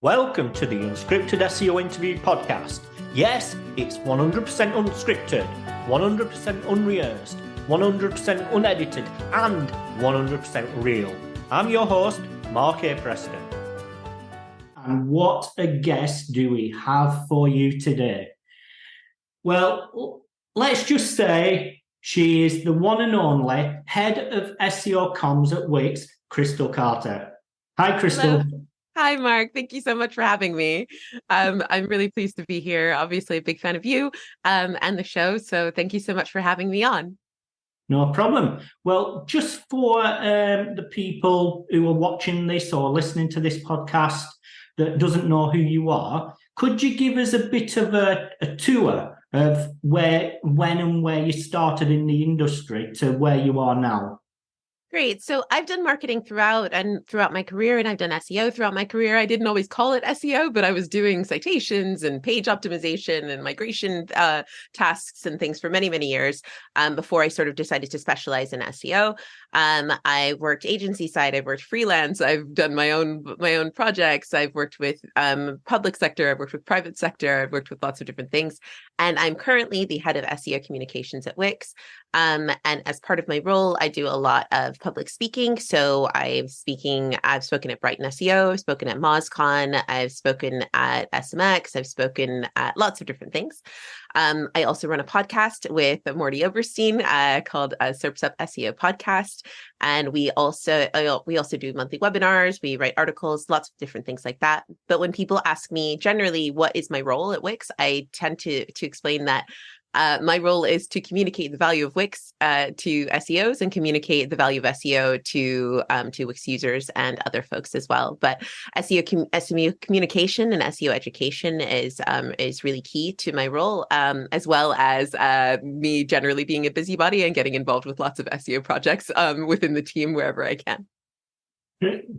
Welcome to the Unscripted SEO Interview Podcast. Yes, it's 100% unscripted, 100% unrehearsed, 100% unedited, and 100% real. I'm your host, Mark A. Preston. And what a guest do we have for you today? Well, let's just say she is the one and only head of SEO comms at Wix, Crystal Carter. Hi, Crystal. Hello. Hi, Mark. Thank you so much for having me. I'm really pleased to be here. Obviously, a big fan of you and the show. So thank you so much for having me on. No problem. Well, just for the people who are watching this or listening to this podcast that doesn't know who you are, could you give us a bit of a tour of when and where you started in the industry to where you are now? Great. So I've done marketing throughout my career, and I've done SEO throughout my career. I didn't always call it SEO, but I was doing citations and page optimization and migration tasks and things for many, many years before I sort of decided to specialize in SEO. I worked agency side, I've worked freelance, I've done my own projects, I've worked with public sector, I've worked with private sector, I've worked with lots of different things. And I'm currently the head of SEO communications at Wix. And as part of my role, I do a lot of public speaking. So I've spoken at Brighton SEO, I've spoken at MozCon, I've spoken at SMX, I've spoken at lots of different things. I also run a podcast with Morty Oberstein called Surps Up SEO Podcast. And we also do monthly webinars, we write articles, lots of different things like that. But when people ask me generally, what is my role at Wix, I tend to explain that my role is to communicate the value of Wix to SEOs and communicate the value of SEO to Wix users and other folks as well. But SEO communication and SEO education is really key to my role, as well as me generally being a busybody and getting involved with lots of SEO projects within the team wherever I can.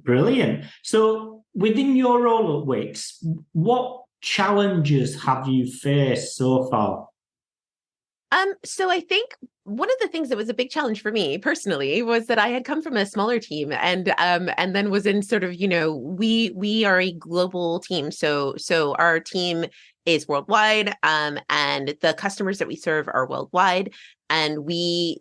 Brilliant. So within your role at Wix, what challenges have you faced so far? So I think one of the things that was a big challenge for me personally was that I had come from a smaller team and then was in sort of, we are a global team. So our team is worldwide, and the customers that we serve are worldwide. And we,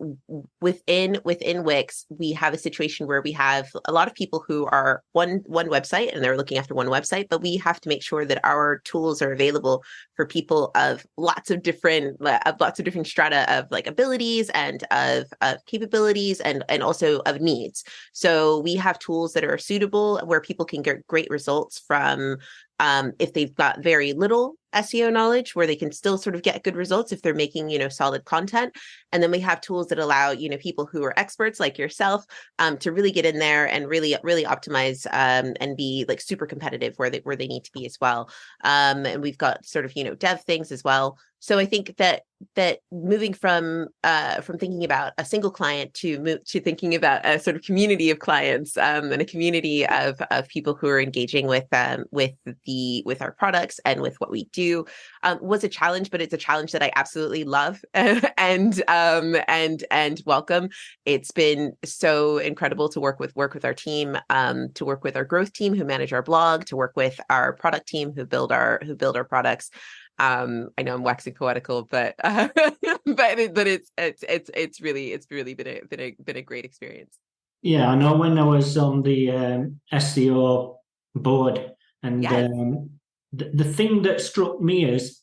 within Wix, we have a situation where we have a lot of people who are one website and they're looking after one website, but we have to make sure that our tools are available for people of lots of different strata of like abilities and of capabilities and also of needs. So we have tools that are suitable where people can get great results from if they've got very little SEO knowledge, where they can still sort of get good results if they're making, solid content. And then we have tools that allow, people who are experts like yourself to really get in there and really optimize and be like super competitive where they need to be as well. And we've got sort of, dev things as well. So I think that moving from thinking about a single client to thinking about a sort of community of clients and a community of people who are engaging with our products and with what we do was a challenge, but it's a challenge that I absolutely love and welcome. It's been so incredible to work with our team, to work with our growth team who manage our blog, to work with our product team who build our products. I know I'm waxing poetical, but it's really been a great experience. Yeah, I know when I was on the SEO board, and Yes. The thing that struck me is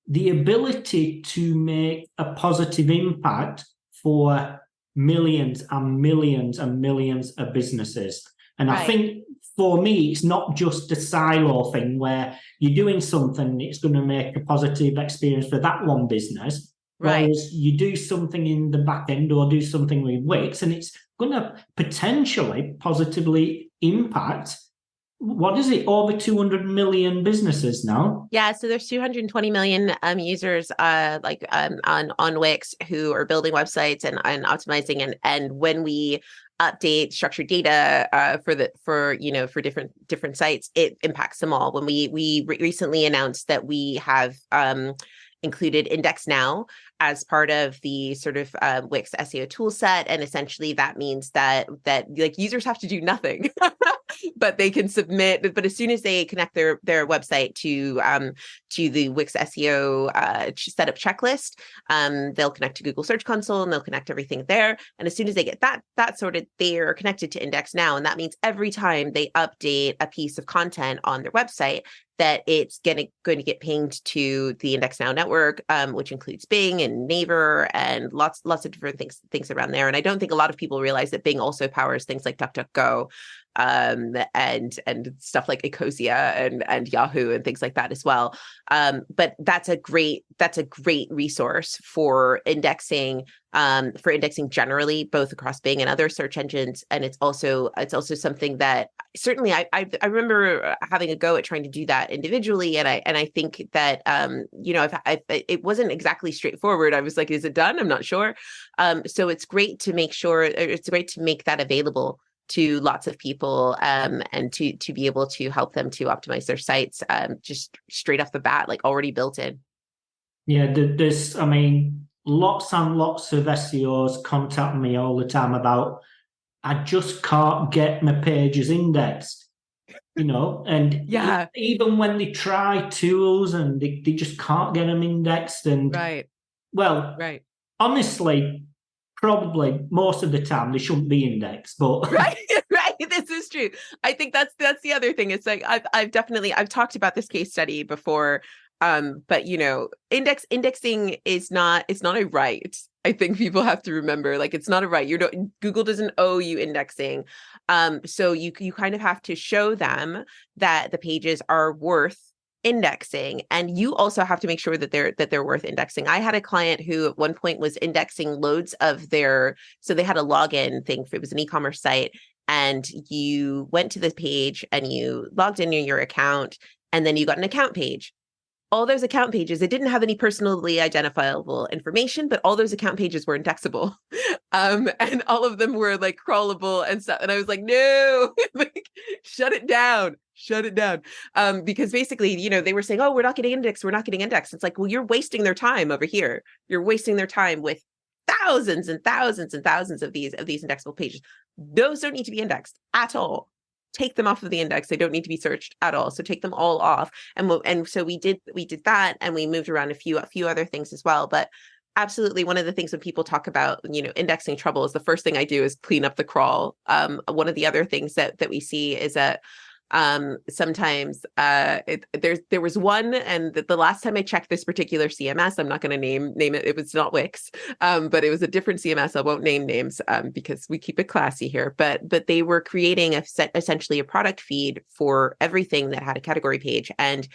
the ability to make a positive impact for millions and millions and millions of businesses. And right. I think for me, it's not just a silo thing where you're doing something, it's going to make a positive experience for that one business. Right. Whereas you do something in the back end or do something with Wix, and it's going to potentially positively impact, what is it, over 200 million businesses now? Yeah, so there's 220 million users on Wix who are building websites and optimizing, and when we update structured data for different sites, it impacts them all. When we recently announced that we have included Index Now as part of the sort of Wix SEO tool set. And essentially that means that like users have to do nothing, but they can submit. But as soon as they connect their website to the Wix SEO setup checklist, they'll connect to Google Search Console and they'll connect everything there. And as soon as they get that sorted, they're connected to Index Now. And that means every time they update a piece of content on their website, that it's going to get pinged to the Index Now network, which includes Bing and Naver and lots of different things around there. And I don't think a lot of people realize that Bing also powers things like DuckDuckGo, and stuff like Ecosia and Yahoo and things like that as well. But that's a great resource for indexing generally, both across Bing and other search engines. And it's also something that certainly I remember having a go at trying to do that individually. And I think that, if it wasn't exactly straightforward. I was like, is it done? I'm not sure. So it's great to make that available to lots of people, and to be able to help them to optimize their sites, just straight off the bat, like already built in. Yeah, there's, lots and lots of SEOs contact me all the time about, I just can't get my pages indexed, and Yeah. even when they try tools and they just can't get them indexed. And Right. Honestly, probably most of the time they shouldn't be indexed, but right. This is true. I think that's the other thing. It's like I've talked about this case study before, but indexing is not a right. I think people have to remember, like, it's not a right. Google doesn't owe you indexing. So you kind of have to show them that the pages are worth indexing, and you also have to make sure that they're worth indexing. I had a client who at one point was indexing loads of so they had a login thing. It was an e-commerce site, and you went to the page and you logged in your account, and then you got an account page. All those account pages, it didn't have any personally identifiable information, but all those account pages were indexable. And all of them were like crawlable and stuff. And I was like, no, like, shut it down. Because basically, they were saying, oh, we're not getting indexed. It's like, well, you're wasting their time over here. You're wasting their time with thousands and thousands and thousands of these indexable pages. Those don't need to be indexed at all. Take them off of the index. They don't need to be searched at all. So take them all off. And so we did that, and we moved around a few other things as well. But absolutely, one of the things when people talk about, indexing trouble, is the first thing I do is clean up the crawl. One of the other things that we see is that sometimes there was one, and the last time I checked this particular CMS, I'm not going to name it. It was not Wix, but it was a different CMS. I won't name names because we keep it classy here. But they were creating essentially a product feed for everything that had a category page, and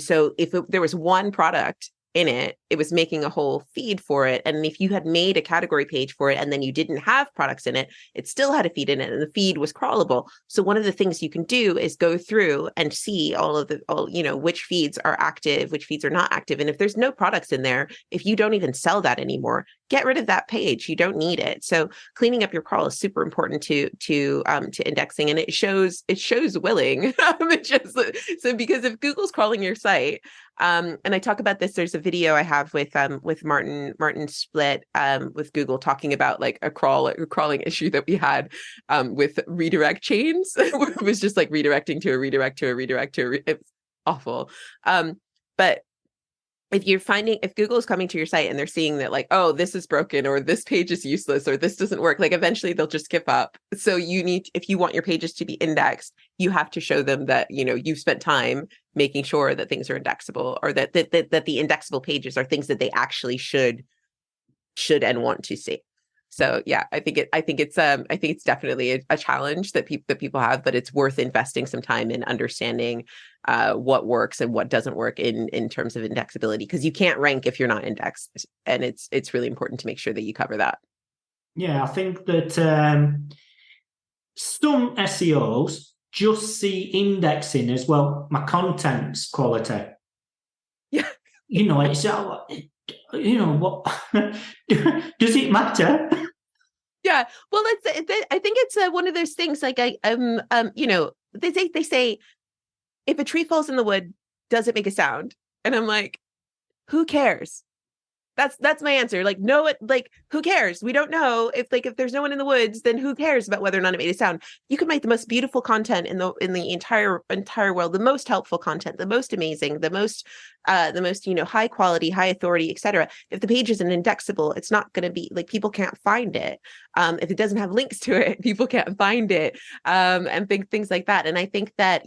so if there was one product in it, it was making a whole feed for it. And if you had made a category page for it and then you didn't have products in it, it still had a feed in it, and the feed was crawlable. So one of the things you can do is go through and see which feeds are active, which feeds are not active. And if there's no products in there, if you don't even sell that anymore, get rid of that page. You don't need it. So cleaning up your crawl is super important to indexing, and it shows willing. So because if Google's crawling your site, and I talk about this, there's a video I have with Martin Split with Google talking about like a crawling issue that we had with redirect chains. It was just like redirecting to a redirect to a redirect to a it's awful. But if Google is coming to your site and they're seeing that, like, oh, this is broken, or this page is useless, or this doesn't work, like, eventually they'll just give up. So if you want your pages to be indexed, you have to show them that, you've spent time making sure that things are indexable, or that the indexable pages are things that they actually should and want to see. So yeah, I think it's definitely a challenge that people have, but it's worth investing some time in understanding what works and what doesn't work in terms of indexability, because you can't rank if you're not indexed, and it's really important to make sure that you cover that. Yeah, I think that some SEOs just see indexing as, well, my content's quality. Yeah, it's what does it matter? Yeah, well, I think it's one of those things. Like they say, if a tree falls in the wood, does it make a sound? And I'm like, who cares? That's my answer. Like, no, who cares? We don't know if there's no one in the woods, then who cares about whether or not it made a sound? You could make the most beautiful content in the entire world, the most helpful content, the most amazing, the most high quality, high authority, etc. If the page isn't indexable, it's not going to be like, people can't find it. If it doesn't have links to it, people can't find it, and things like that. And I think that,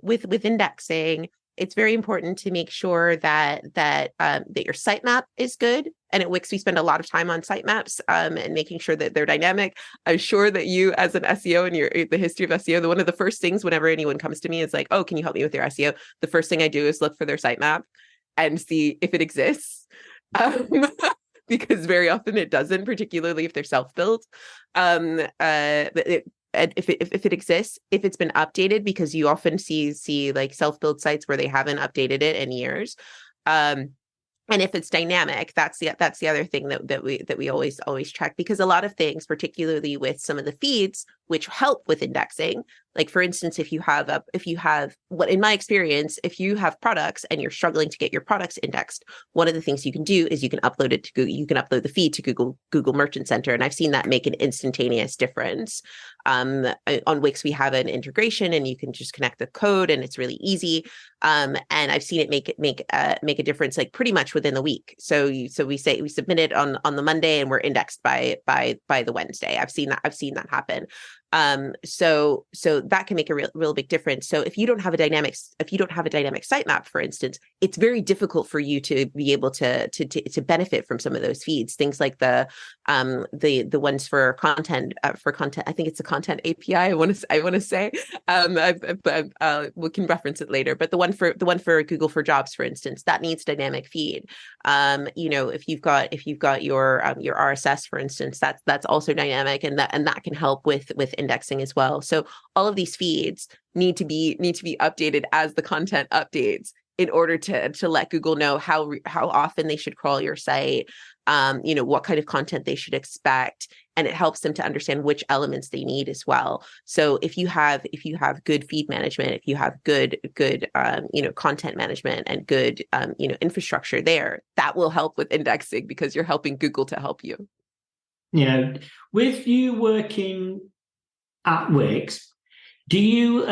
with indexing, it's very important to make sure that your sitemap is good. And at Wix, we spend a lot of time on sitemaps, and making sure that they're dynamic. I'm sure that you, as an SEO and the history of SEO, one of the first things whenever anyone comes to me is like, oh, can you help me with your SEO? The first thing I do is look for their sitemap and see if it exists. Because very often it doesn't, particularly if they're self-built. If it exists, if it's been updated, because you often see like self-build sites where they haven't updated it in years. And if it's dynamic, that's the other thing that we always check, because a lot of things, particularly with some of the feeds, which help with indexing. Like, for instance, if you have what, in my experience, if you have products and you're struggling to get your products indexed, one of the things you can do is you can upload it to Google. You can upload the feed to Google Merchant Center, and I've seen that make an instantaneous difference. On Wix, we have an integration, and you can just connect the code, and it's really easy. And I've seen it make a difference like pretty much within the week. So we submit it on the Monday, and we're indexed by the Wednesday. I've seen that happen. So that can make a real big difference. So if you don't have a dynamic sitemap, for instance, it's very difficult for you to be able to benefit from some of those feeds. Things like the ones for content. I think it's a content API. I want to say. We can reference it later. But the one for Google for Jobs, for instance, that needs dynamic feed. If you've got your RSS, for instance, that's also dynamic, and that can help with indexing as well. So all of these feeds need to be updated as the content updates, in order to let Google know how often they should crawl your site, what kind of content they should expect, and it helps them to understand which elements they need as well. So if you have good feed management, if you have good content management and good infrastructure there, that will help with indexing, because you're helping Google to help you. With you working at Wix, do you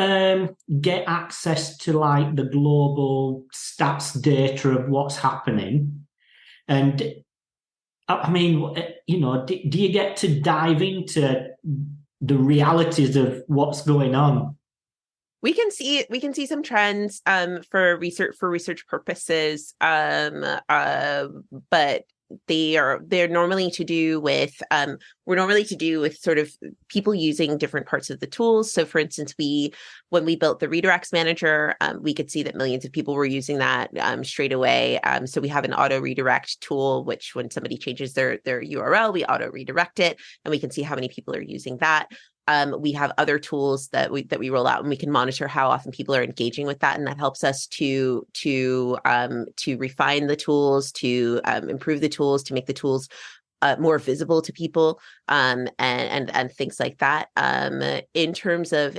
get access to like the global stats data of what's happening? And I mean, do you get to dive into the realities of what's going on? We can see some trends for research purposes, but they're normally to do with sort of people using different parts of the tools. So for instance, when we built the redirects manager, we could see that millions of people were using that straight away. So we have an auto redirect tool, which when somebody changes their URL, we auto redirect it, and we can see how many people are using that. We have other tools that we roll out, and we can monitor how often people are engaging with that, and that helps us to refine the tools, to improve the tools, to make the tools more visible to people, and things like that. In terms of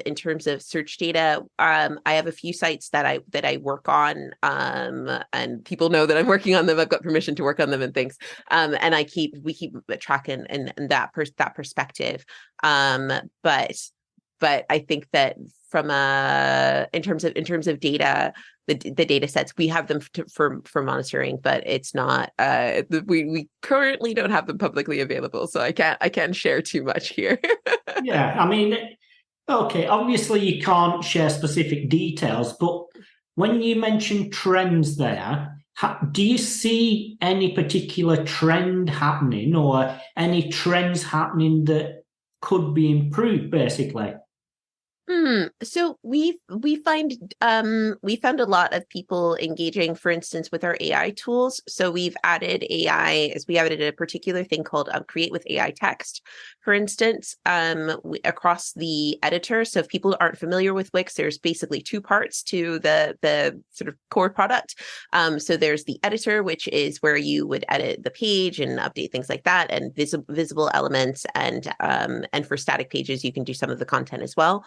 search data, I have a few sites that I work on, and people know that I'm working on them. I've got permission to work on them and things, and we keep track in that perspective. But I think that from in terms of data, the data sets, we have them for monitoring, but it's not we currently don't have them publicly available, so I can't share too much here. Yeah, I mean, okay, obviously you can't share specific details, but when you mention trends there, do you see any particular trend happening, or any trends happening that could be improved, basically? So we found a lot of people engaging, for instance, with our AI tools. So we've added AI, as we added a particular thing called Create with AI Text, for instance, across the editor. So if people aren't familiar with Wix, there's basically two parts to the sort of core product. So there's the editor, which is where you would edit the page and update things like that, and visible elements, and for static pages, you can do some of the content as well.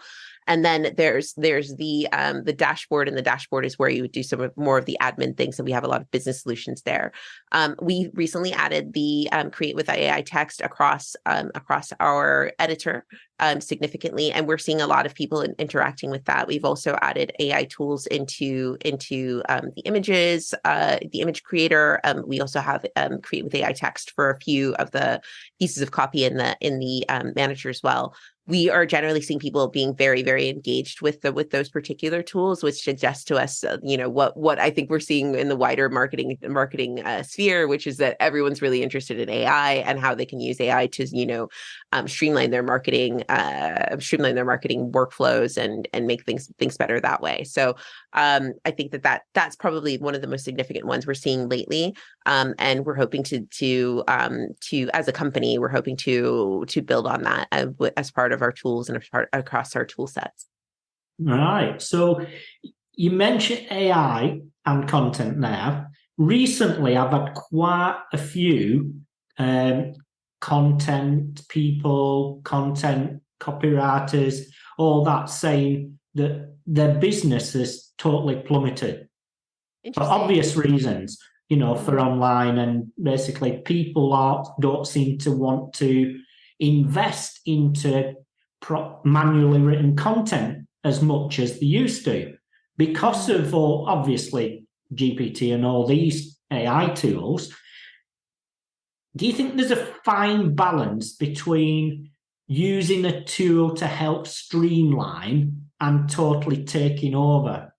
And then there's the dashboard, and the dashboard is where you would do more of the admin things. And we have a lot of business solutions there. We recently added the create with AI text across our editor significantly, and we're seeing a lot of people interacting with that. We've also added AI tools into the images, the image creator. We also have create with AI text for a few of the pieces of copy in the manager as well. We are generally seeing people being very, very engaged with those particular tools, which suggests to us, what I think we're seeing in the wider marketing sphere, which is that everyone's really interested in AI and how they can use AI to, streamline their marketing workflows and make things better that way. So I think that's probably one of the most significant ones we're seeing lately, and we're hoping to as a company, we're hoping to build on that as part of our tools and across our tool sets. Right. So you mentioned AI and content there. Recently, I've had quite a few content people, content copywriters, all that saying that their business has totally plummeted for obvious reasons, for online, and basically people don't seem to want to invest into manually written content as much as they used to because of, obviously, GPT and all these AI tools. Do you think there's a fine balance between using a tool to help streamline and totally taking over?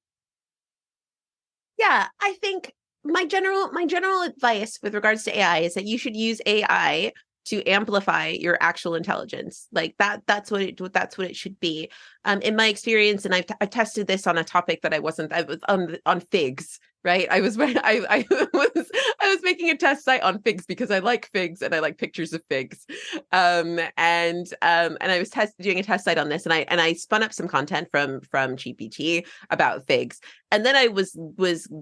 Yeah, I think my general advice with regards to AI is that you should use AI to amplify your actual intelligence. Like that's what it should be. In my experience, and I've tested this on a topic that I was on figs, right? I was making a test site on figs because I like figs and I like pictures of figs. And I was doing a test site on this, and I spun up some content from GPT about figs. And then I was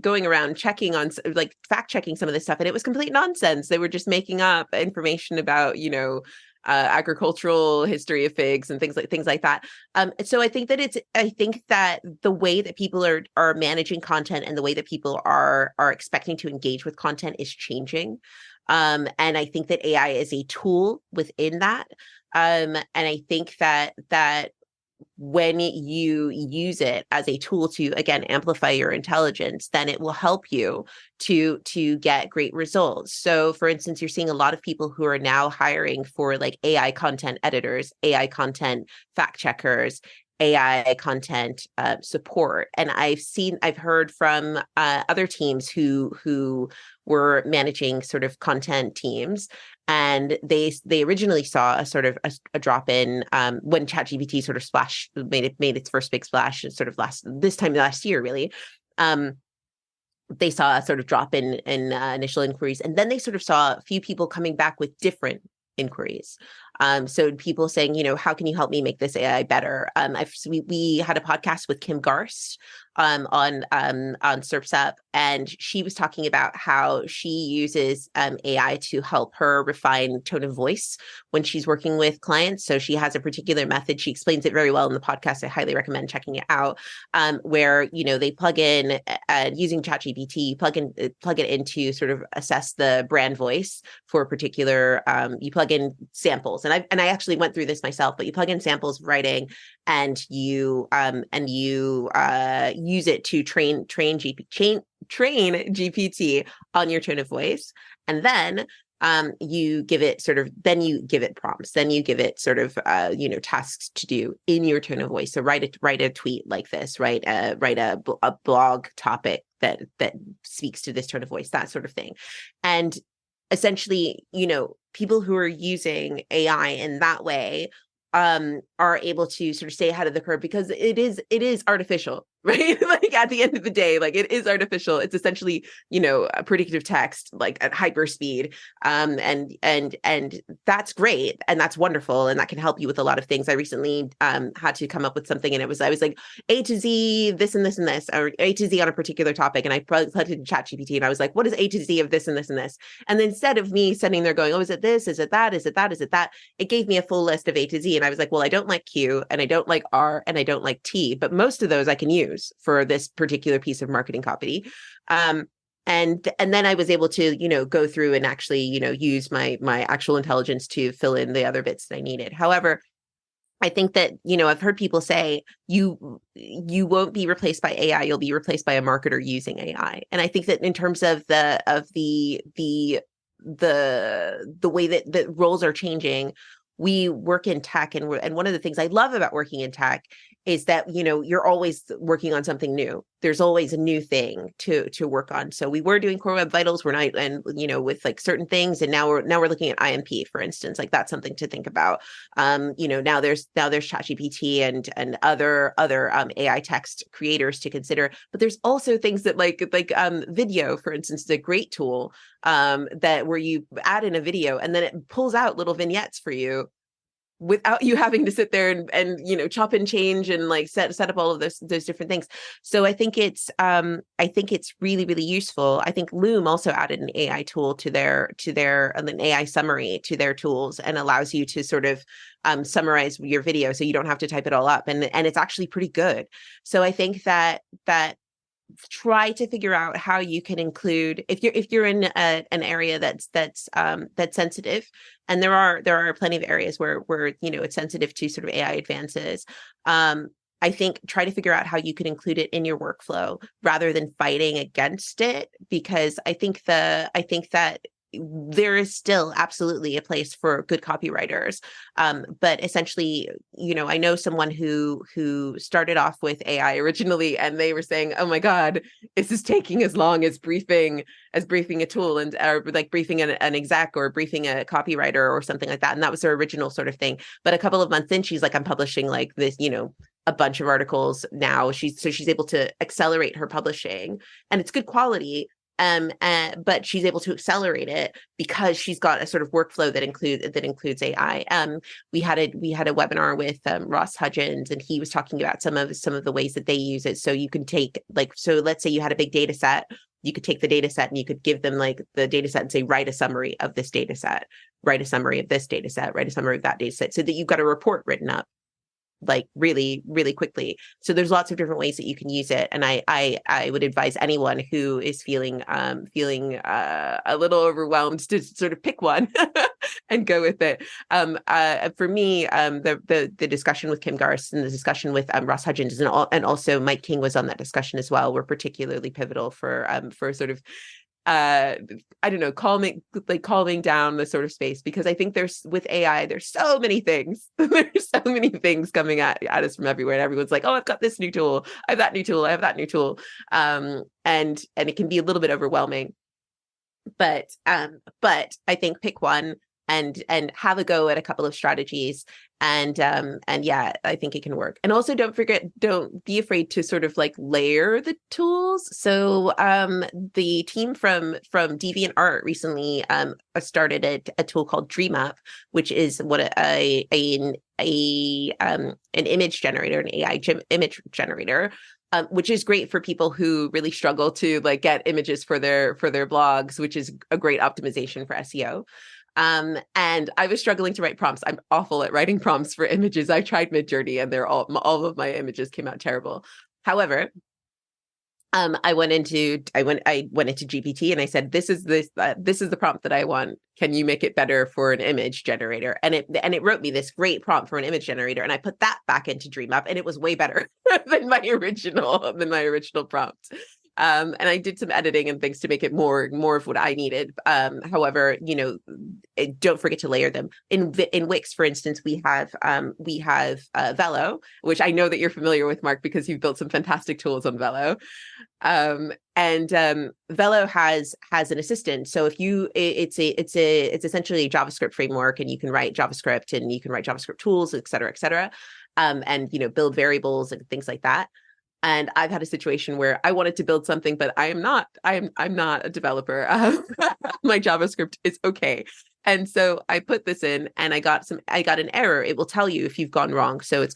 going around checking on, like, fact checking some of this stuff, and it was complete nonsense. They were just making up information about, agricultural history of figs and things like that. So I think that the way that people are managing content and the way that people are expecting to engage with content is changing. And I think that AI is a tool within that. And I think that when you use it as a tool to, again, amplify your intelligence, then it will help you to get great results. So for instance, you're seeing a lot of people who are now hiring for like AI content editors, AI content fact checkers, AI content support. And I've heard from other teams who were managing sort of content teams, and they originally saw a sort of a drop in when ChatGPT sort of made its first big splash sort of last year, really. They saw a sort of drop in initial inquiries, and then they sort of saw a few people coming back with different inquiries. So people saying, how can you help me make this AI better? We had a podcast with Kim Garst on Surf's Up, and she was talking about how she uses AI to help her refine tone of voice when she's working with clients. So she has a particular method. She explains it very well in the podcast. I highly recommend checking it out, where they plug in using ChatGPT, plug it into sort of assess the brand voice for a particular. You plug in samples, and I actually went through this myself, but you plug in samples of writing, and you use it to train GPT on your tone of voice, and then you give it prompts, then you give it sort of tasks to do in your tone of voice. So write a tweet like this, write a blog topic that speaks to this tone of voice, that sort of thing. And essentially, people who are using AI in that way are able to sort of stay ahead of the curve, because it is artificial, right? Like at the end of the day, like it is artificial. It's essentially, a predictive text like at hyper speed. And that's great and that's wonderful and that can help you with a lot of things. I recently had to come up with something and I was like A to Z, this and this and this, or A to Z on a particular topic. And I plugged into ChatGPT and I was like, what is A to Z of this and this and this? And then instead of me sitting there going, oh, is it this? Is it that? Is it that? Is it that? It gave me a full list of A to Z. And I was like, well, I don't like Q and I don't like R and I don't like T, but most of those I can use for this particular piece of marketing copy. And then I was able to, go through and actually, use my actual intelligence to fill in the other bits that I needed. However, I think that, I've heard people say you won't be replaced by AI, you'll be replaced by a marketer using AI. And I think that in terms of the way that the roles are changing, we work in tech and one of the things I love about working in tech is that, you're always working on something new. There's always a new thing to work on. So we were doing Core Web Vitals, we're not, and with like certain things, and now we're looking at IMP, for instance. Like that's something to think about. Now there's ChatGPT and other AI text creators to consider. But there's also things that like video, for instance, is a great tool that where you add in a video and then it pulls out little vignettes for you without you having to sit there and chop and change and like set up all of those different things. So I think it's really, really useful. I think Loom also added an AI tool to their an AI summary to their tools and allows you to sort of summarize your video so you don't have to type it all up, and it's actually pretty good. So I think that try to figure out how you can include if you're in an area that's sensitive, and there are plenty of areas where it's sensitive to sort of AI advances. I think try to figure out how you can include it in your workflow rather than fighting against it, because I think that there is still absolutely a place for good copywriters. But essentially, I know someone who started off with AI originally, and they were saying, oh my God, this is taking as long as briefing a tool and or like briefing an exec or briefing a copywriter or something like that. And that was their original sort of thing. But a couple of months in, she's like, I'm publishing like this, a bunch of articles now. She's able to accelerate her publishing, and it's good quality. But she's able to accelerate it because she's got a sort of workflow that includes AI. We had a webinar with Ross Hudgens, and he was talking about some of the ways that they use it. So you can take let's say you had a big data set, you could take the data set and you could give them like the data set and say, write a summary of this data set, write a summary of this data set, write a summary of that data set, so that you've got a report written up like really, really quickly. So there's lots of different ways that you can use it. And I would advise anyone who is feeling a little overwhelmed to sort of pick one and go with it. For me, the discussion with Kim Garst and the discussion with Ross Hudgens and also Mike King was on that discussion as well, were particularly pivotal for sort of I don't know, calming down the sort of space, because I think with AI, there's so many things. There's so many things coming at us from everywhere. And everyone's like, oh, I've got this new tool. I have that new tool. I have that new tool. And it can be a little bit overwhelming. But I think pick one and have a go at a couple of strategies. And yeah, I think it can work. And also don't be afraid to sort of like layer the tools. So the team from DeviantArt recently started a tool called DreamUp, which is what an image generator, an AI image generator. Which is great for people who really struggle to like get images for their blogs, which is a great optimization for SEO. And I was struggling to write prompts. I'm awful at writing prompts for images. I tried Midjourney and all of my images came out terrible. However, I went into GPT and I said, this is the prompt that I want. Can you make it better for an image generator? And it wrote me this great prompt for an image generator. And I put that back into DreamUp and it was way better than my original prompt. And I did some editing and things to make it more of what I needed. However, don't forget to layer them. In Wix, for instance, we have Velo, which I know that you're familiar with, Mark, because you've built some fantastic tools on Velo. And Velo has an assistant. So if it's essentially a JavaScript framework, and you can write JavaScript and you can write JavaScript tools, et cetera, et cetera. And build variables and things like that. And I've had a situation where I wanted to build something, but I'm not a developer. My JavaScript is okay. And so I put this in and I got an error. It will tell you if you've gone wrong. So it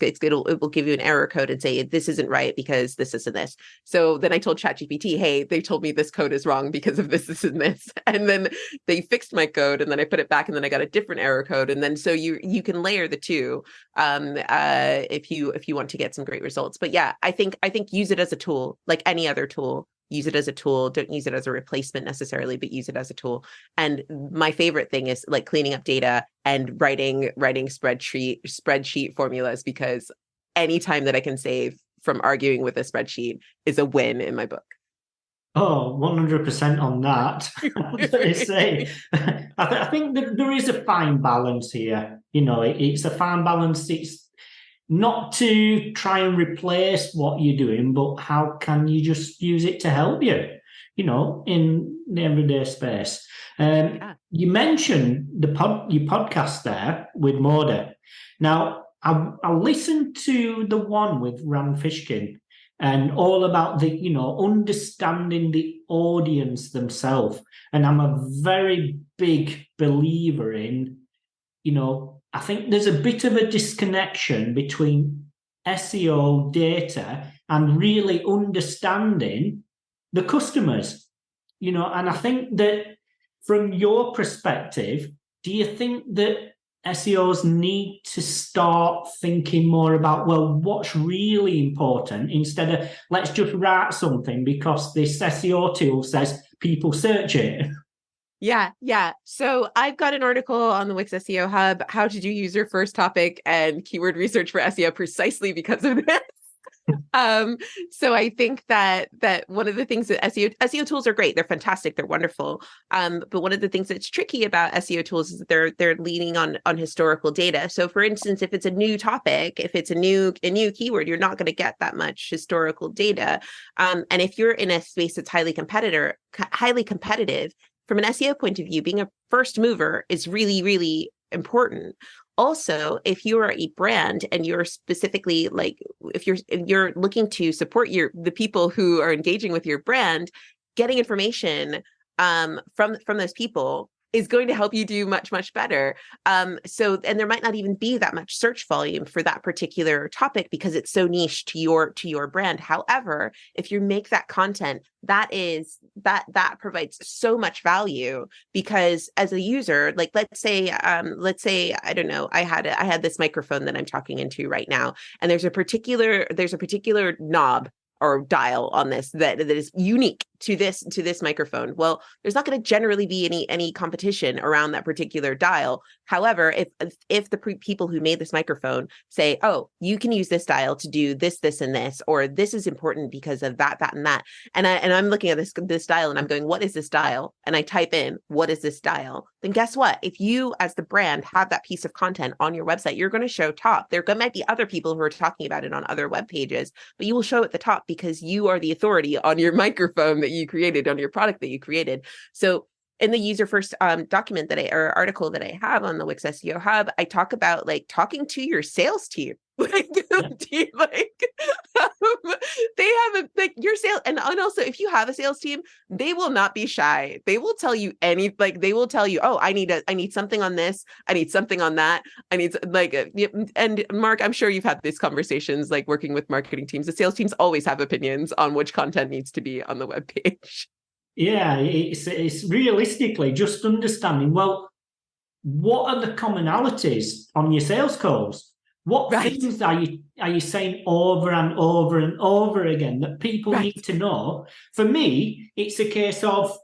will give you an error code and say, this isn't right because this and this. So then I told ChatGPT, hey, they told me this code is wrong because of this and this. And then they fixed my code and then I put it back and then I got a different error code. And then so you can layer the two if you want to get some great results. But yeah, I think use it as a tool, like any other tool. Use it as a tool. Don't use it as a replacement necessarily, but use it as a tool. And my favorite thing is like cleaning up data and writing spreadsheet formulas, because anytime that I can save from arguing with a spreadsheet is a win in my book. Oh, 100% on that. I think that there is a fine balance here. It's a fine balance. It's not to try and replace what you're doing, but how can you just use it to help you, in the everyday space. You mentioned your podcast there with Moda. Now, I listened to the one with Ram Fishkin and all about the, understanding the audience themselves. And I'm a very big believer in, I think there's a bit of a disconnection between SEO data and really understanding the customers, and I think that from your perspective, do you think that SEOs need to start thinking more about, well, what's really important instead of let's just write something because this SEO tool says people search it? Yeah. So I've got an article on the Wix SEO Hub, how to do user first topic and keyword research for SEO, precisely because of this. So I think that one of the things that SEO tools are great. They're fantastic. They're wonderful. But one of the things that's tricky about SEO tools is that they're leaning on historical data. So for instance, if it's a new topic, if it's a new keyword, you're not going to get that much historical data. And if you're in a space that's highly competitive, from an SEO point of view, being a first mover is really, really important. Also, if you are a brand and you're specifically if you're looking to support the people who are engaging with your brand, getting information from those people is going to help you do much, much better. And there might not even be that much search volume for that particular topic because it's so niche to your brand. However, if you make that content, that provides so much value, because as a user, like let's say, I don't know, I had this microphone that I'm talking into right now, and there's a particular knob or dial on this that is unique to this microphone. Well, there's not going to generally be any competition around that particular dial. However, if the people who made this microphone say, oh, you can use this dial to do this, and this, or this is important because of that, and that, and I'm looking at this dial and I'm going, what is this dial? And I type in, what is this dial? Then guess what? If you as the brand have that piece of content on your website, you're going to show top. There might be other people who are talking about it on other web pages, but you will show at the top because you are the authority on your microphone that you created, on your product that you created. So in the user first document article that I have on the Wix SEO Hub, I talk about talking to your sales team. They have your sales, and also if you have a sales team, they will not be shy. They will tell you they will tell you, oh, I need something on this, I need something on that, I need and Mark, I'm sure you've had these conversations working with marketing teams. The sales teams always have opinions on which content needs to be on the web page. Yeah, it's realistically just understanding, well, what are the commonalities on your sales calls? What things are you saying over and over and over again that people need to know? For me, it's a case of,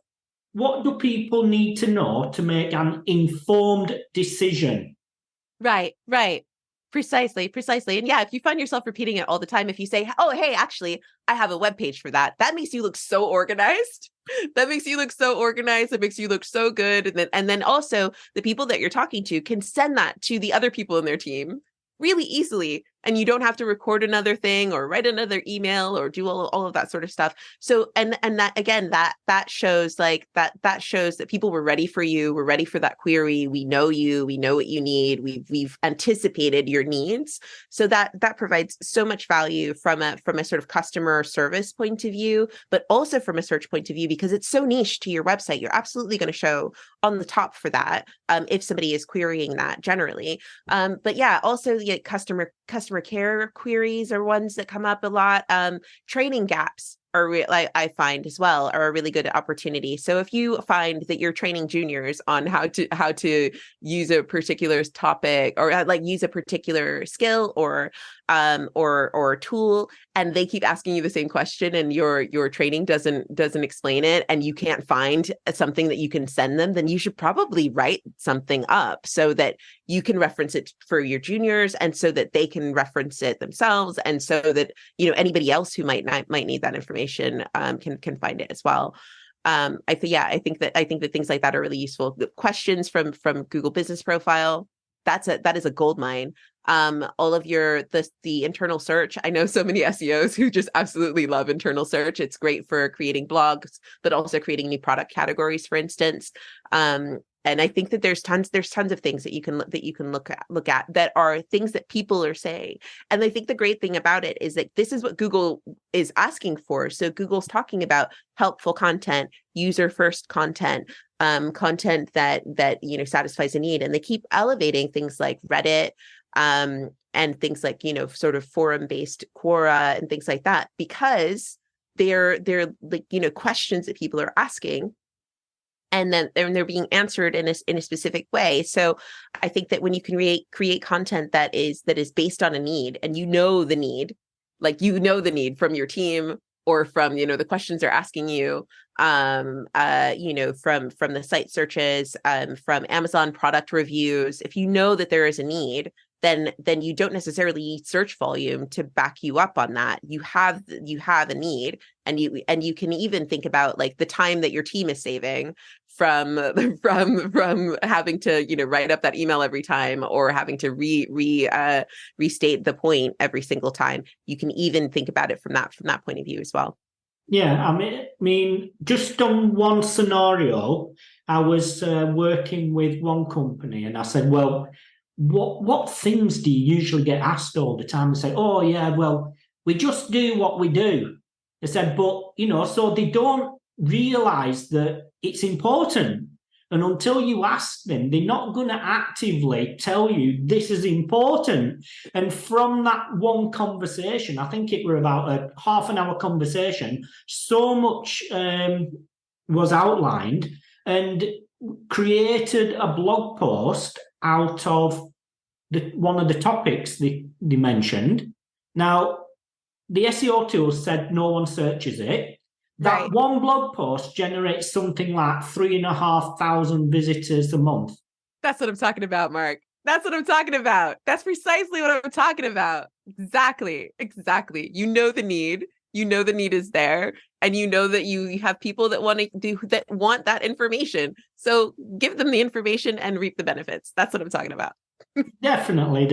what do people need to know to make an informed decision? Right. Precisely. And yeah, if you find yourself repeating it all the time, if you say, oh, hey, actually, I have a web page for that, that makes you look so organized. That makes you look so organized. It makes you look so good. And then also the people that you're talking to can send that to the other people in their team really easily. and you don't have to record another thing or write another email or do all of that sort of stuff. So, and that, again, that shows like that shows that people were ready for you. We're ready for that query. We know you, we know what you need. We've anticipated your needs. So that provides so much value from a sort of customer service point of view, but also from a search point of view, because it's so niche to your website. You're absolutely going to show on the top for that if somebody is querying that generally. But yeah, also the customer care queries are ones that come up a lot. Training gaps are like I find as well are a really good opportunity. So if you find that you're training juniors on how to use a particular topic or like use a particular skill or tool, and they keep asking you the same question and your training doesn't explain it, and you can't find something that you can send them, then you should probably write something up so that you can reference it for your juniors, and so that they can reference it themselves, and so that anybody else who might need that information can find it as well. I think that things like that are really useful. The questions from Google Business Profile, that is a gold mine. All of the internal search. I know so many SEOs who just absolutely love internal search. It's great for creating blogs, but also creating new product categories, for instance. And I think that there's tons of things that you can look at that are things that people are saying. And I think the great thing about it is that this is what Google is asking for. So Google's talking about helpful content, user first content, content that satisfies a need, and they keep elevating things like Reddit, and things like sort of forum-based Quora and things like that, because they're like questions that people are asking, and then they're being answered in a specific way. So I think that when you can create content that is based on a need, and the need, like the need from your team or from the questions they're asking you, from the site searches, from Amazon product reviews, if you know that there is a need, then you don't necessarily need search volume to back you up on that. You have a need, and you can even think about like the time that your team is saving from having to write up that email every time, or having to restate the point every single time. You can even think about it from that point of view as well. Yeah, I mean, just on one scenario, I was working with one company, and I said, well, what things do you usually get asked all the time? They say, oh yeah, well, we just do what we do. They said, but so they don't realize that it's important. And until you ask them, they're not going to actively tell you this is important. And from that one conversation, I think it were about a half an hour conversation, so much was outlined, and created a blog post out of one of the topics they mentioned. Now, the SEO tools said no one searches it. That Right. one blog post generates something like 3,500 visitors a month. That's what I'm talking about, Mark. That's what I'm talking about. That's precisely what I'm talking about. Exactly. You know the need. You know the need is there, and you know that you have people that want that information. So give them the information and reap the benefits. That's what I'm talking about. Definitely.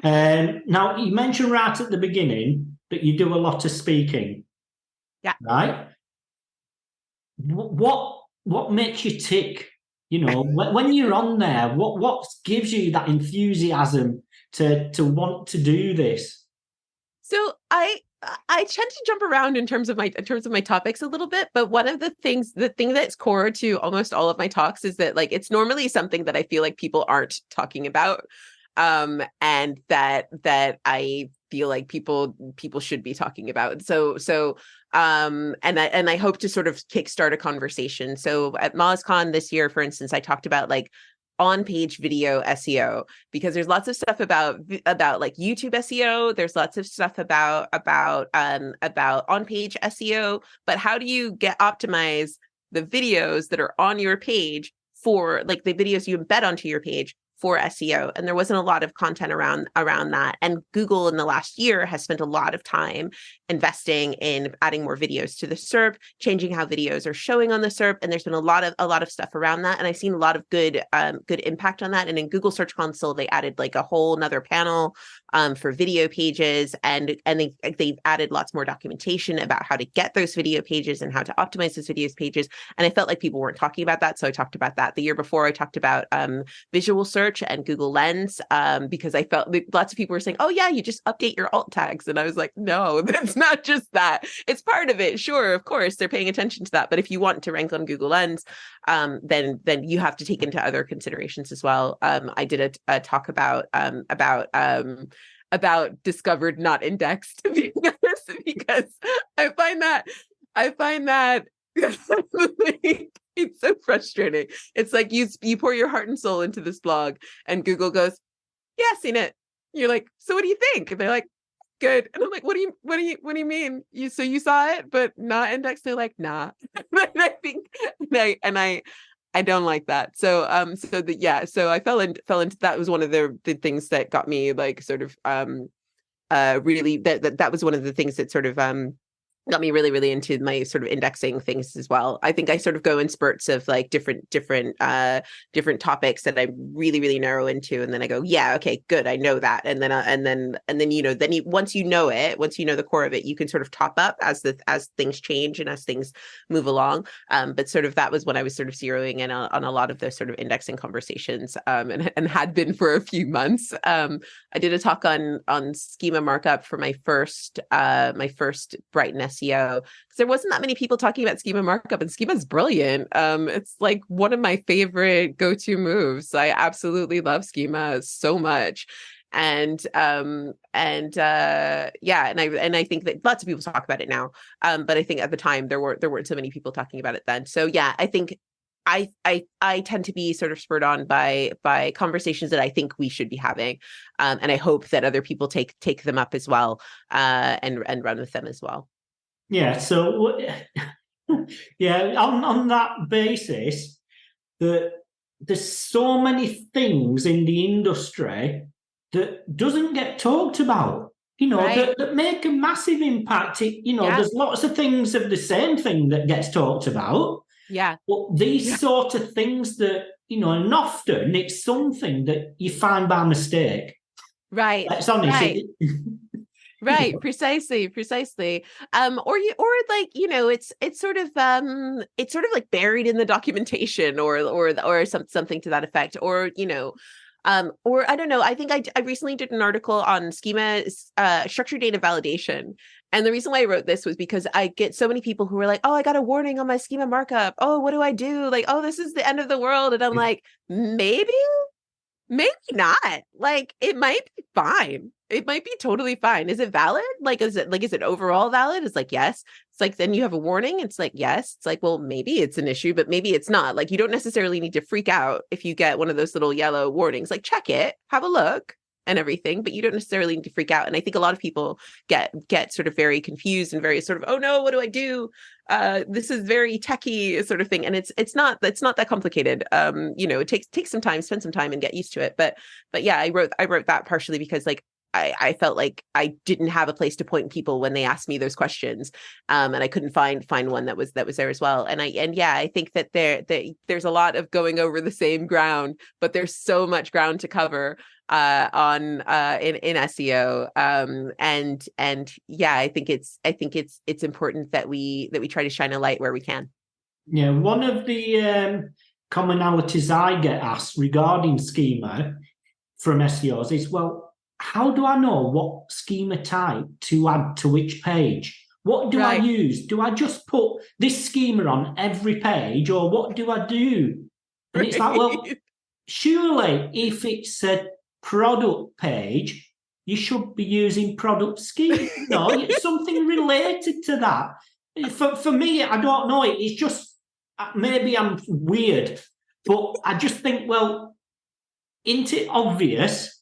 Now, you mentioned right at the beginning that you do a lot of speaking. Yeah. Right? What makes you tick? When you're on there, what gives you that enthusiasm to want to do this? So I tend to jump around in terms of my topics a little bit, but one of the thing that's core to almost all of my talks is that like it's normally something that I feel like people aren't talking about, and that I feel like people should be talking about. And I hope to sort of kickstart a conversation. So at MozCon this year, for instance, I talked about like on-page video SEO, because there's lots of stuff about like YouTube SEO. There's lots of stuff about on-page SEO, but how do you optimize the videos that are on your page for like the videos you embed onto your page for SEO, and there wasn't a lot of content around that. And Google in the last year has spent a lot of time investing in adding more videos to the SERP, changing how videos are showing on the SERP, and there's been a lot of stuff around that. And I've seen a lot of good impact on that. And in Google Search Console, they added like a whole nother panel for video pages, and they've added lots more documentation about how to get those video pages and how to optimize those videos pages. And I felt like people weren't talking about that, so I talked about that. The year before, I talked about visual search and Google Lens, because I felt lots of people were saying, oh yeah, you just update your alt tags. And I was like, no, that's not just that. It's part of it. Sure, of course, they're paying attention to that. But if you want to rank on Google Lens, then you have to take into other considerations as well. I did a talk about discovered not indexed, because I find that it's so frustrating. It's like you pour your heart and soul into this blog, and Google goes, "Yeah, seen it." You're like, "So what do you think?" And they're like, "Good." And I'm like, "What do you mean? You saw it, but not indexed?" They're like, "Nah." And I think, I don't like that. So so I fell into that. Was one of the things that got me like sort of really that was one of the things that sort of got me really, really into my sort of indexing things as well. I think I sort of go in spurts of like different topics that I really, really narrow into, and then I go, yeah, okay, good, I know that, and then once you know the core of it, you can sort of top up as things change and as things move along. But sort of that was when I was sort of zeroing in on a lot of those sort of indexing conversations, and had been for a few months. I did a talk on schema markup for my first Brighton SEO, because there wasn't that many people talking about schema markup, and schema is brilliant. It's like one of my favorite go-to moves. I absolutely love schema so much. And I think that lots of people talk about it now. But I think at the time there weren't so many people talking about it then. So yeah, I think I tend to be sort of spurred on by conversations that I think we should be having, and I hope that other people take them up as well, and run with them as well. Yeah. So yeah, on that basis, there's so many things in the industry that doesn't get talked about. Right. that make a massive impact. Yeah. There's lots of things of the same thing that gets talked about. Yeah. But these sort of things that, and often it's something that you find by mistake. Right. It's honest. Right. Right, precisely. It's sort of like buried in the documentation, or something to that effect, or I don't know. I think I recently did an article on schema, structured data validation. And the reason why I wrote this was because I get so many people who are like, oh, I got a warning on my schema markup. Oh, what do I do? Like, oh, this is the end of the world. And I'm like, maybe not. Like, it might be fine. It might be totally fine. Is it valid? Like, is it overall valid? It's like, yes. It's like, then you have a warning. It's like, yes. It's like, well, maybe it's an issue, but maybe it's not. Like, you don't necessarily need to freak out if you get one of those little yellow warnings. Like, check it, have a look and everything, but you don't necessarily need to freak out. And I think a lot of people get sort of very confused and very sort of, oh no, what do I do? This is very techie sort of thing. And it's not that complicated. It takes some time, spend some time and get used to it. But yeah, I wrote that partially because like, I felt like I didn't have a place to point people when they asked me those questions, and I couldn't find one that was there as well. And I think that there's a lot of going over the same ground, but there's so much ground to cover in SEO. I think it's important that we try to shine a light where we can. Yeah, one of the commonalities I get asked regarding schema from SEOs is, well, how do I know what schema type to add to which page? What do I use? Do I just put this schema on every page, or what do I do? And it's like, well, surely if it's a product page, you should be using product schema. No, something related to that. For me, I don't know. It's just, maybe I'm weird, but I just think, well, isn't it obvious?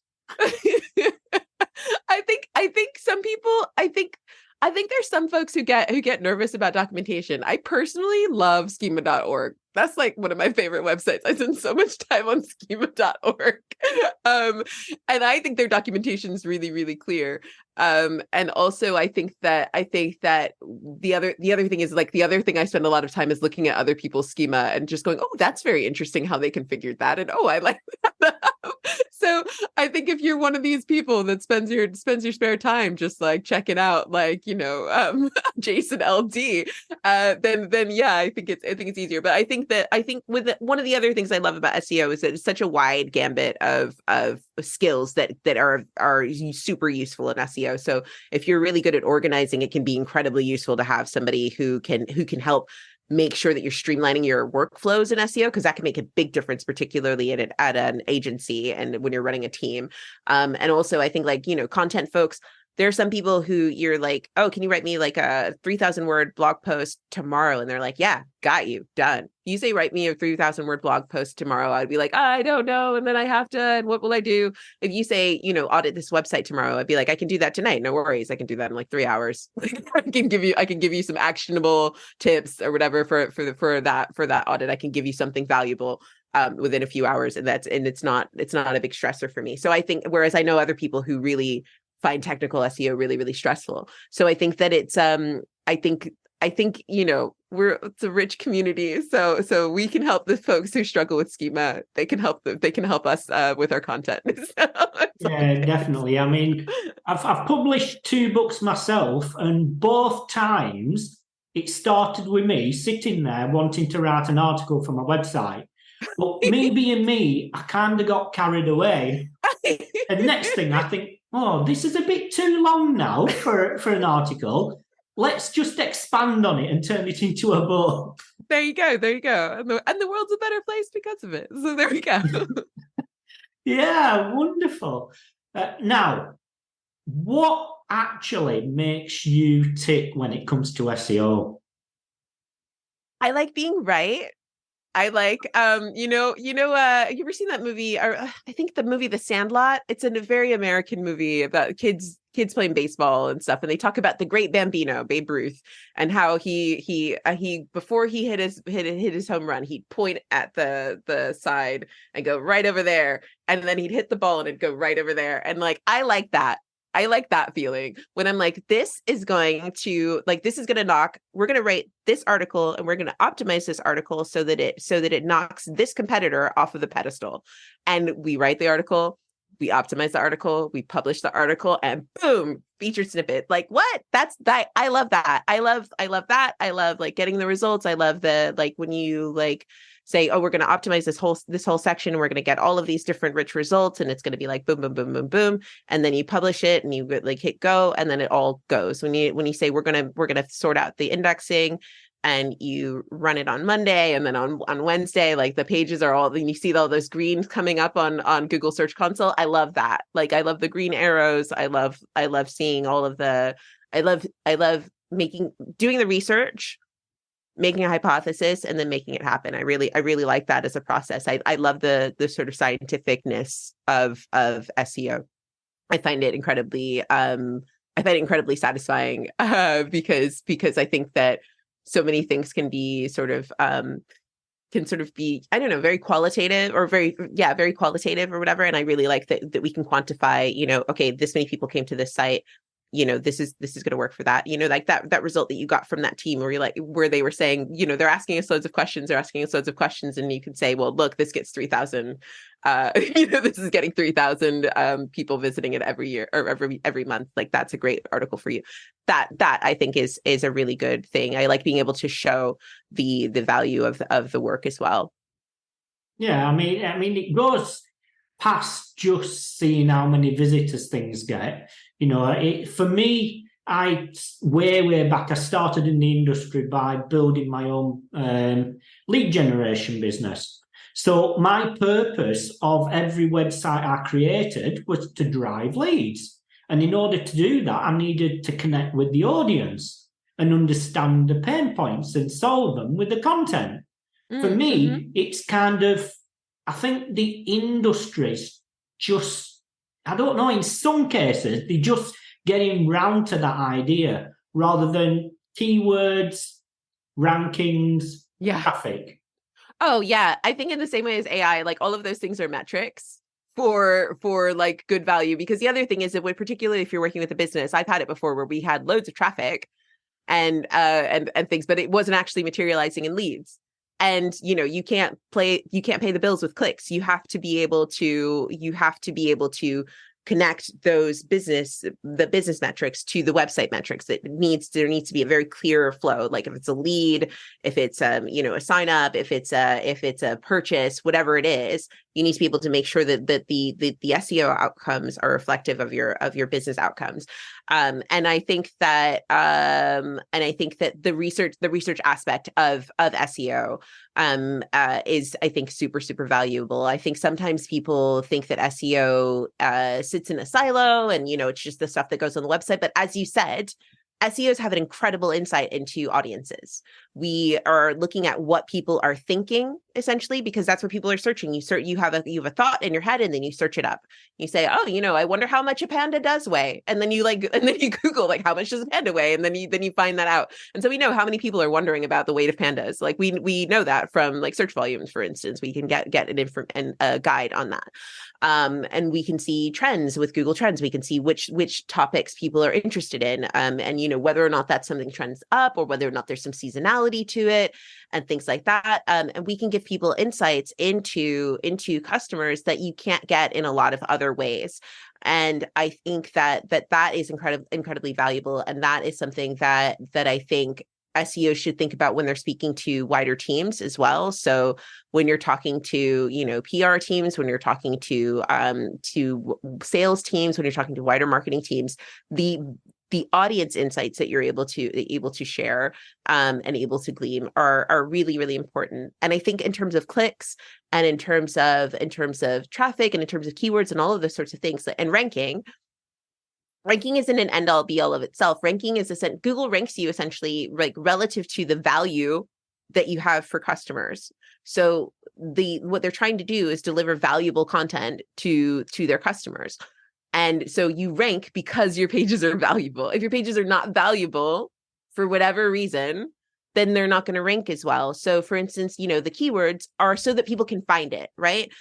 I think some people, I think there's some folks who get nervous about documentation. I personally love schema.org. That's like one of my favorite websites. I spend so much time on schema.org. And I think their documentation is really, really clear. And also I think that the other thing is, like, the other thing I spend a lot of time is looking at other people's schema and just going, oh, that's very interesting how they configured that. And oh, I like that. So I think if you're one of these people that spends your spare time just like checking out, like, Jason LD, then yeah, I think it's easier. But I think with one of the other things I love about SEO is that it's such a wide gambit of skills that are super useful in SEO. So if you're really good at organizing, it can be incredibly useful to have somebody who can help make sure that you're streamlining your workflows in SEO, because that can make a big difference, particularly at an agency and when you're running a team. And also I think, like, content folks, there are some people who you're like, oh, can you write me like a 3,000 word blog post tomorrow? And they're like, yeah, got you, done. You say, write me a 3,000 word blog post tomorrow, I'd be like, I don't know. And then I have to, and what will I do? If you say, audit this website tomorrow, I'd be like, I can do that tonight. No worries. I can do that in like 3 hours. I can give you some actionable tips or whatever for that audit. I can give you something valuable within a few hours. And it's not a big stressor for me. So I think, whereas I know other people who really find technical SEO really, really stressful. So I think that it's I think it's a rich community. So we can help the folks who struggle with schema. They can help us with our content. Yeah, definitely. I mean, I've published 2 books myself, and both times it started with me sitting there wanting to write an article for my website. But me being me, I kind of got carried away. And next thing I think, oh, this is a bit too long now for an article. Let's just expand on it and turn it into a book. There you go. And the world's a better place because of it. So there we go. Yeah, wonderful. Now, what actually makes you tick when it comes to SEO? I like being right. I like, you ever seen that movie? Or I think the movie The Sandlot. It's a very American movie about kids playing baseball and stuff, and they talk about the great Bambino, Babe Ruth, and how he before he hit his home run, he'd point at the side and go right over there, and then he'd hit the ball and it'd go right over there, and like I like that. I like that feeling when I'm like, this is going to knock, we're going to write this article and we're going to optimize this article so that it knocks this competitor off of the pedestal. And we write the article, we optimize the article, we publish the article, and boom, featured snippet. Like, what? That's that. I love that. I love that. I love like getting the results. I love the, like, when you like say, oh, we're going to optimize this whole section, and we're going to get all of these different rich results, and it's going to be like boom, boom, boom, boom, boom, and then you publish it and you like hit go, and then it all goes. When you say we're going to sort out the indexing, and you run it on Monday, and then on Wednesday, like the pages are all, and you see all those greens coming up on Google Search Console. I love that. Like, I love the green arrows. I love seeing all of the, I love doing the research, making a hypothesis, and then making it happen. I really like that as a process. I love the sort of scientificness of SEO. I find it incredibly satisfying because I think that so many things can be sort of be, I don't know, very qualitative or very qualitative or whatever. And I really like that we can quantify, okay, this many people came to this site, this is going to work for that, like that result that you got from that team where they were saying, they're asking us loads of questions, and you can say, well, look, this gets 3,000, this is getting 3,000 people visiting it every year or every month. Like, that's a great article for you. That I think is a really good thing. I like being able to show the value of the work as well. Yeah, I mean, it goes past just seeing how many visitors things get. For me, way back, I started in the industry by building my own lead generation business. So my purpose of every website I created was to drive leads. And in order to do that, I needed to connect with the audience and understand the pain points and solve them with the content. For me, it's kind of, I think the industry's just, I don't know, in some cases, they're just getting round to that idea rather than keywords, rankings, traffic. Oh yeah, I think in the same way as AI, like all of those things are metrics for like good value. Because the other thing is that when, particularly if you're working with a business, I've had it before where we had loads of traffic and things, but it wasn't actually materializing in leads. And you can't pay the bills with clicks. You have to be able to connect the business metrics to the website metrics. There needs to be a very clear flow. Like if it's a lead, if it's a sign up, if it's a purchase, whatever it is, you need to be able to make sure that the SEO outcomes are reflective of your business outcomes. And I think that the research aspect of SEO is, I think, super, super valuable. I think sometimes people think that SEO sits in a silo and, it's just the stuff that goes on the website. But as you said, SEOs have an incredible insight into audiences. We are looking at what people are thinking, essentially, because that's what people are searching. You have a thought in your head, and then you search it up. You say, oh, I wonder how much a panda does weigh, and then you Google how much does a panda weigh, and then you find that out. And so we know how many people are wondering about the weight of pandas. Like we know that from search volumes, for instance. We can get a guide on that. And we can see trends with Google Trends. We can see which topics people are interested in, and whether or not that's something trends up, or whether or not there's some seasonality to it, and things like that. And we can give people insights into customers that you can't get in a lot of other ways. And I think that is incredibly valuable, and that is something that I think SEO should think about when they're speaking to wider teams as well. So when you're talking to, PR teams, when you're talking to sales teams, when you're talking to wider marketing teams, the audience insights that you're able to share and able to glean are really, really important. And I think in terms of clicks and in terms of traffic and in terms of keywords and all of those sorts of things, and ranking isn't an end all be all of itself. Ranking is Google ranks you essentially relative to the value that you have for customers. So what they're trying to do is deliver valuable content to their customers. And so you rank because your pages are valuable. If your pages are not valuable for whatever reason, then they're not going to rank as well. So for instance, the keywords are so that people can find it, right?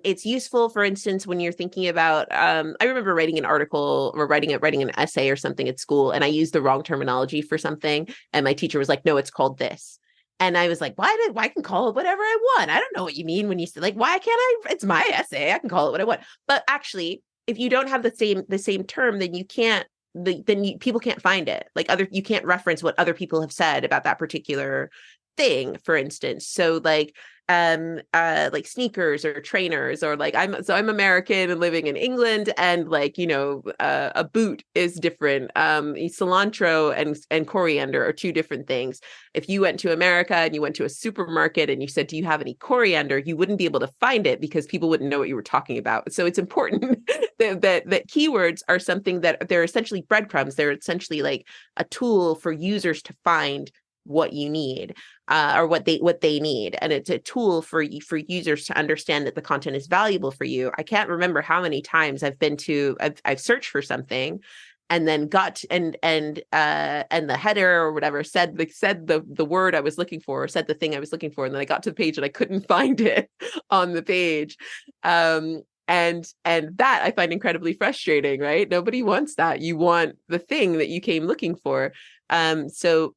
It's useful, for instance, when you're thinking about, I remember writing an article or writing an essay or something at school, and I used the wrong terminology for something. And my teacher was like, no, it's called this. And I was like, why I can call it whatever I want. I don't know what you mean when you say why can't I, it's my essay. I can call it what I want. But actually, if you don't have the same term, then you can't, people can't find it. You can't reference what other people have said about that particular thing, for instance. So sneakers or trainers, or I'm American and living in England, and a boot is different. Cilantro and coriander are two different things. If you went to America and you went to a supermarket and you said, do you have any coriander? You wouldn't be able to find it because people wouldn't know what you were talking about. So it's important that keywords are something that they're essentially breadcrumbs. They're essentially a tool for users to find what you need, or what they need, and it's a tool for users to understand that the content is valuable for you. I can't remember how many times I've searched for something, and then and the header or whatever said the word I was looking for, or said the thing I was looking for, and then I got to the page and I couldn't find it on the page. And that I find incredibly frustrating, right? Nobody wants that. You want the thing that you came looking for. So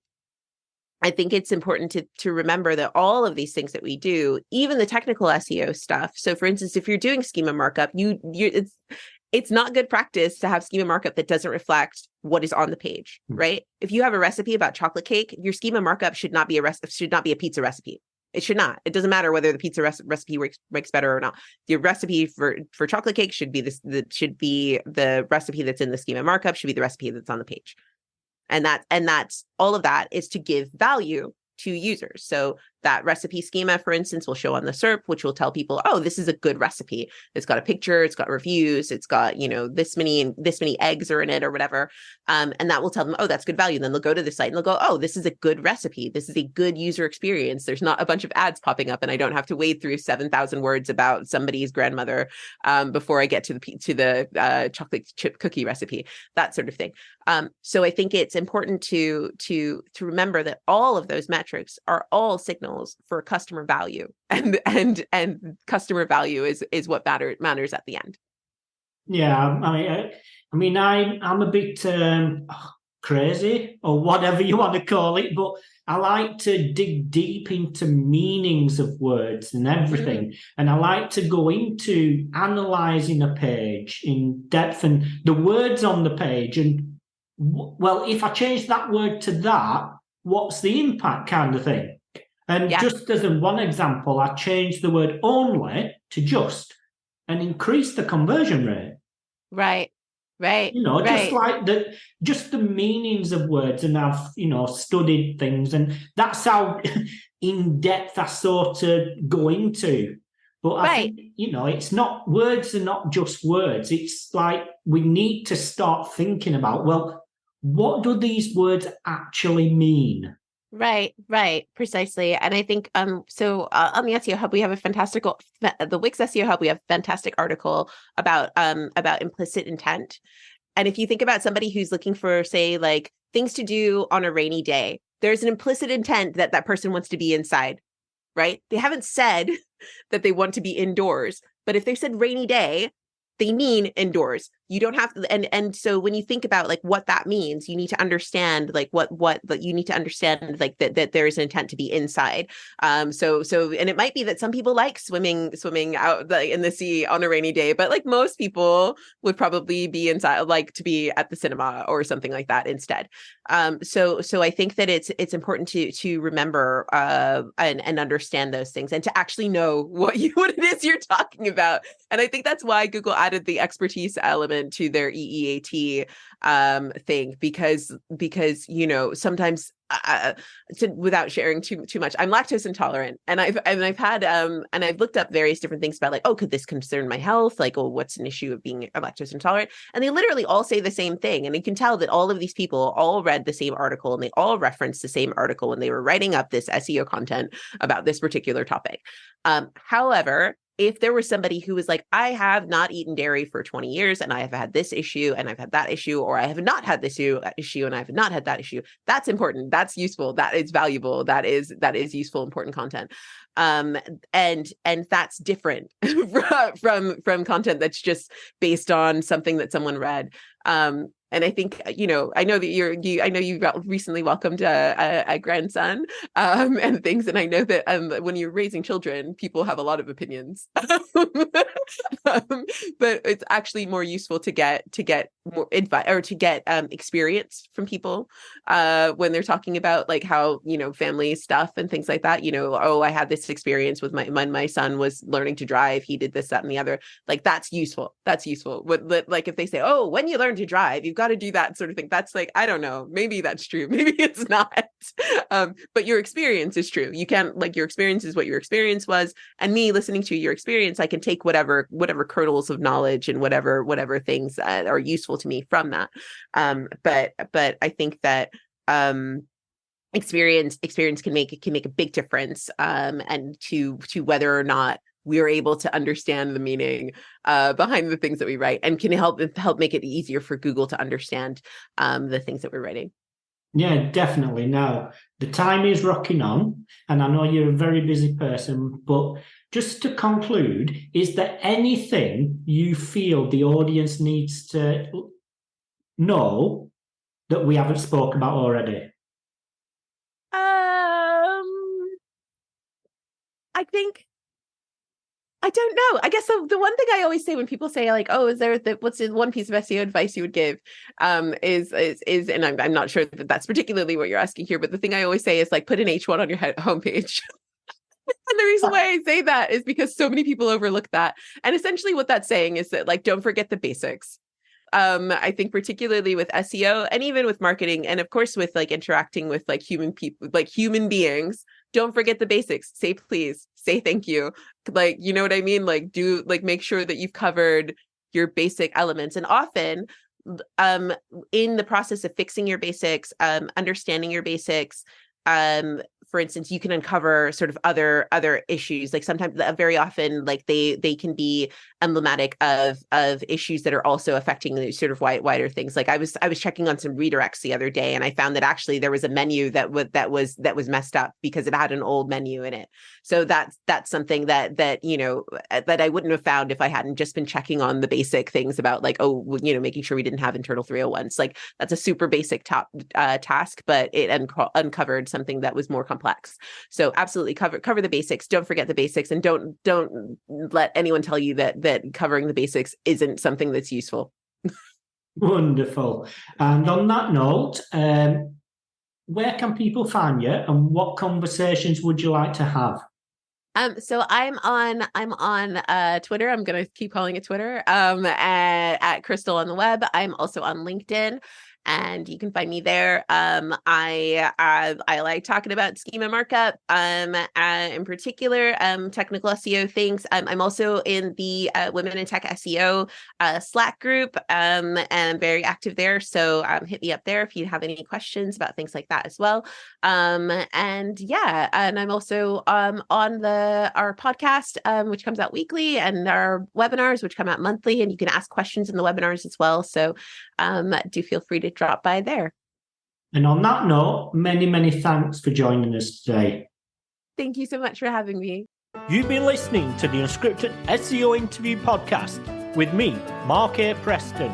I think it's important to remember that all of these things that we do, even the technical SEO stuff. So for instance, if you're doing schema markup, it's not good practice to have schema markup that doesn't reflect what is on the page, right? If you have a recipe about chocolate cake, your schema markup should not be a pizza recipe. It should not. It doesn't matter whether the pizza recipe works better or not. Your recipe for chocolate cake should be the recipe that's in the schema markup should be the recipe that's on the page. And that's all of that is to give value to users. So that recipe schema, for instance, will show on the SERP, which will tell people, oh, this is a good recipe. It's got a picture, it's got reviews, it's got, this many eggs are in it or whatever. And that will tell them, oh, that's good value. And then they'll go to the site and they'll go, oh, this is a good recipe. This is a good user experience. There's not a bunch of ads popping up and I don't have to wade through 7,000 words about somebody's grandmother before I get to the chocolate chip cookie recipe, that sort of thing. So I think it's important to remember that all of those metrics are all signals signals for customer value, and customer value is what matters at the end. Yeah, I'm a bit crazy or whatever you want to call it, but I like to dig deep into meanings of words and everything. And I like to go into analyzing a page in depth and the words on the page. And, well, if I change that word to that, what's the impact kind of thing? And just as one example, I changed the word only to just and increased the conversion rate. Right. Just like just the meanings of words, and I've studied things, and that's how in depth I sort of go into. But I think it's not, words are not just words. It's like we need to start thinking about, well, what do these words actually mean? Right, precisely. And I think so on the SEO Hub we have the Wix SEO Hub, we have a fantastic article about implicit intent. And if you think about somebody who's looking for, say, like things to do on a rainy day, there's an implicit intent that that person wants to be inside, right? They haven't said that they want to be indoors, but if they said rainy day, they mean indoors. You don't have to, and so when you think about like what that means, you need to understand like what you need to understand like that there is an intent to be inside. So and it might be that some people like swimming out in the sea on a rainy day, but like most people would probably be inside, like to be at the cinema or something like that instead. So I think that it's important to remember and understand those things and to actually know what it is you're talking about. And I think that's why Google added the expertise element to their EEAT thing, because sometimes without sharing too much, I'm lactose intolerant, and I've looked up various different things about like, oh, could this concern my health? Like, oh, what's an issue of being lactose intolerant? And they literally all say the same thing, and you can tell that all of these people all read the same article and they all referenced the same article when they were writing up this SEO content about this particular topic. However, if there was somebody who was like, I have not eaten dairy for 20 years and I have had this issue and I've had that issue, or I have not had this issue and I have not had that issue, that's important. That's useful. That is valuable. That is useful, important content. And that's different from content that's just based on something that someone read. And I think, I know that I know you recently welcomed a grandson and things. And I know that when you're raising children, people have a lot of opinions. But it's actually more useful to get more advice or to get experience from people when they're talking about like how, family stuff and things like that. Oh, I had this experience with my son was learning to drive. He did this, that, and the other. Like, that's useful. Like if they say, oh, when you learn to drive, you've got to do that sort of thing. That's like, I don't know, maybe that's true. Maybe it's not. But your experience is true. You can't, like, your experience is what your experience was. And me listening to your experience, I can take whatever kernels of knowledge and whatever things are useful to me from that. But I think that experience can make a big difference, and to whether or not we're able to understand the meaning behind the things that we write, and can help make it easier for Google to understand the things that we're writing. Yeah, definitely. Now, the time is rocking on, and I know you're a very busy person, but just to conclude, is there anything you feel the audience needs to know that we haven't spoken about already? I think, I don't know. I guess the one thing I always say when people say like, oh, is there what's the one piece of SEO advice you would give? Is and I'm not sure that that's particularly what you're asking here, but the thing I always say is like, put an H1 on your homepage. And the reason why I say that is because so many people overlook that. And essentially what that's saying is that, like, don't forget the basics. I think particularly with SEO and even with marketing, and of course with like interacting with like human people, like human beings, don't forget the basics. Say please, say thank you. Like, you know what I mean? Like, make sure that you've covered your basic elements. And often in the process of fixing your basics, understanding your basics, for instance, you can uncover sort of other issues. Like sometimes, very often, like they can be emblematic of issues that are also affecting the sort of wider things. Like I was checking on some redirects the other day, and I found that actually there was a menu that was messed up because it had an old menu in it. So that's something that that I wouldn't have found if I hadn't just been checking on the basic things about like, making sure we didn't have internal 301s. Like that's a super basic task, but it uncovered something that was more complex. So absolutely cover the basics. Don't forget the basics, and don't let anyone tell you that covering the basics isn't something that's useful. Wonderful. And on that note, where can people find you, and what conversations would you like to have? So I'm on Twitter. I'm gonna keep calling it Twitter. At Crystal on the web. I'm also on LinkedIn, and you can find me there. I like talking about schema markup. In particular, technical SEO things. I'm also in the Women in Tech SEO Slack group. And I'm very active there. So hit me up there if you have any questions about things like that as well. And I'm also on our podcast, which comes out weekly, and our webinars, which come out monthly, and you can ask questions in the webinars as well. So do feel free to drop by there. And on that note, many, many thanks for joining us today. Thank you so much for having me. You've been listening to the Unscripted SEO Interview Podcast with me, Mark A. Preston.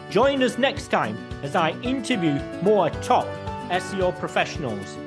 Join us next time as I interview more top SEO professionals.